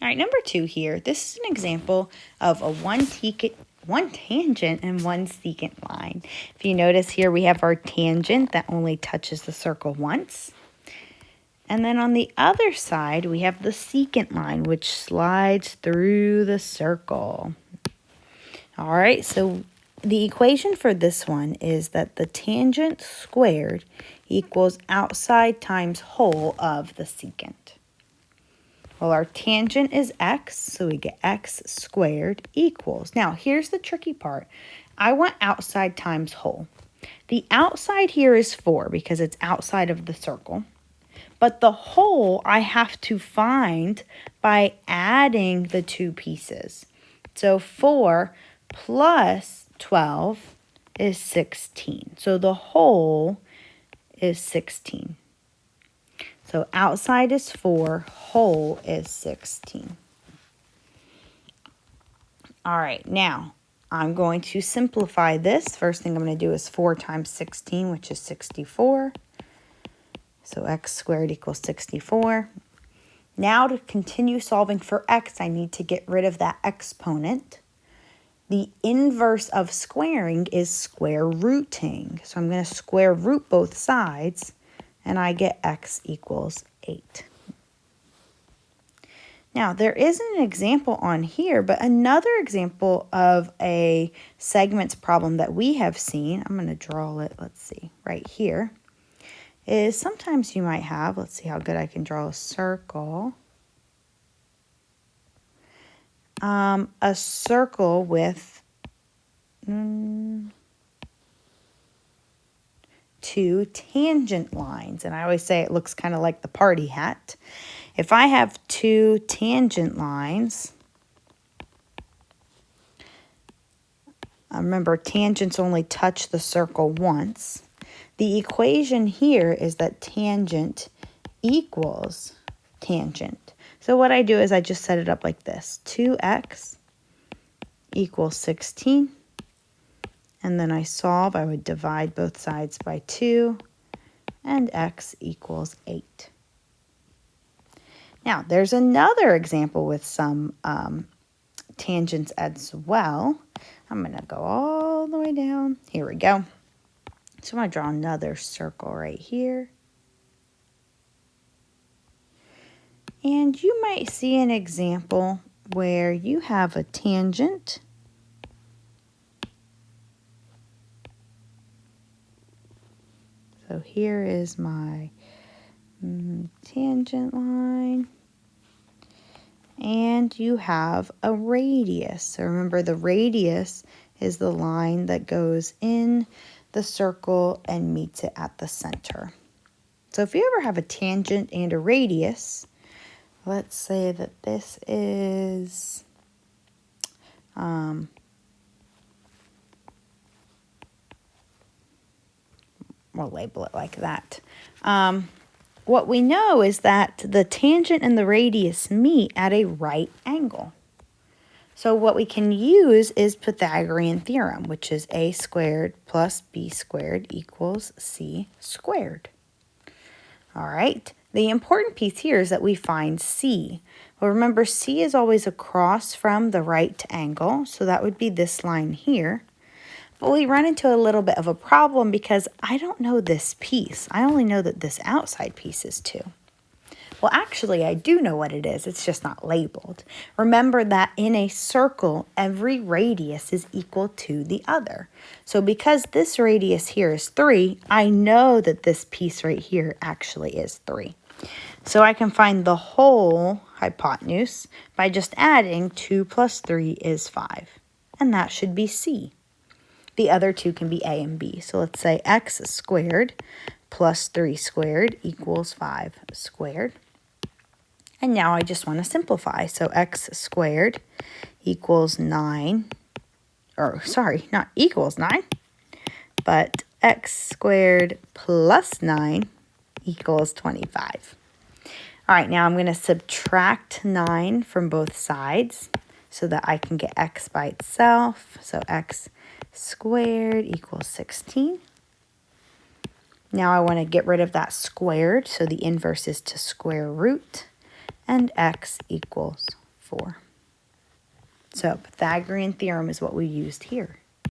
All right, number 2 here. This is an example of a one tangent and one secant line. If you notice here, we have our tangent that only touches the circle once. And then on the other side, we have the secant line, which slides through the circle. All right, so the equation for this one is that the tangent squared equals outside times whole of the secant. Well, our tangent is x, so we get x squared equals. Now, here's the tricky part. I want outside times whole. The outside here is 4 because it's outside of the circle. But the whole I have to find by adding the two pieces. So 4 plus 12 is 16. So the whole is 16. So outside is 4, whole is 16. All right, now I'm going to simplify this. First thing I'm going to do is 4 times 16, which is 64. So x squared equals 64. Now to continue solving for x, I need to get rid of that exponent. The inverse of squaring is square rooting. So I'm going to square root both sides, and I get x equals 8. Now, there isn't an example on here, but another example of a segments problem that we have seen, I'm going to draw it, let's see, right here, is sometimes you might have, let's see how good I can draw a circle, a circle with two tangent lines. And I always say it looks kind of like the party hat. If I have two tangent lines, remember tangents only touch the circle once. The equation here is that tangent equals tangent. So what I do is I just set it up like this. 2x equals 16. And then I solve. I would divide both sides by 2. And x equals 8. Now, there's another example with some tangents as well. I'm going to go all the way down. Here we go. So I'm going to draw another circle right here. And you might see an example where you have a tangent. So here is my tangent line. And you have a radius. So remember, the radius is the line that goes in the circle and meets it at the center. So if you ever have a tangent and a radius, let's say that this is we'll label it like that. What we know is that the tangent and the radius meet at a right angle. So what we can use is Pythagorean theorem, which is a squared plus b squared equals c squared. All right, the important piece here is that we find c. Well, remember, c is always across from the right angle, so that would be this line here. But we run into a little bit of a problem because I don't know this piece. I only know that this outside piece is 2. Well, actually, I do know what it is. It's just not labeled. Remember that in a circle, every radius is equal to the other. So because this radius here is 3, I know that this piece right here actually is 3. So I can find the whole hypotenuse by just adding 2 plus 3 is 5. And that should be c. The other two can be a and b. So let's say x squared plus 3 squared equals 5 squared. And now I just want to simplify. So x squared equals 9, or sorry, not equals 9, but x squared plus 9 equals 25. All right, now I'm going to subtract 9 from both sides so that I can get x by itself. So x squared equals 16. Now I want to get rid of that squared, so the inverse is to square root, and x equals 4. So Pythagorean theorem is what we used here.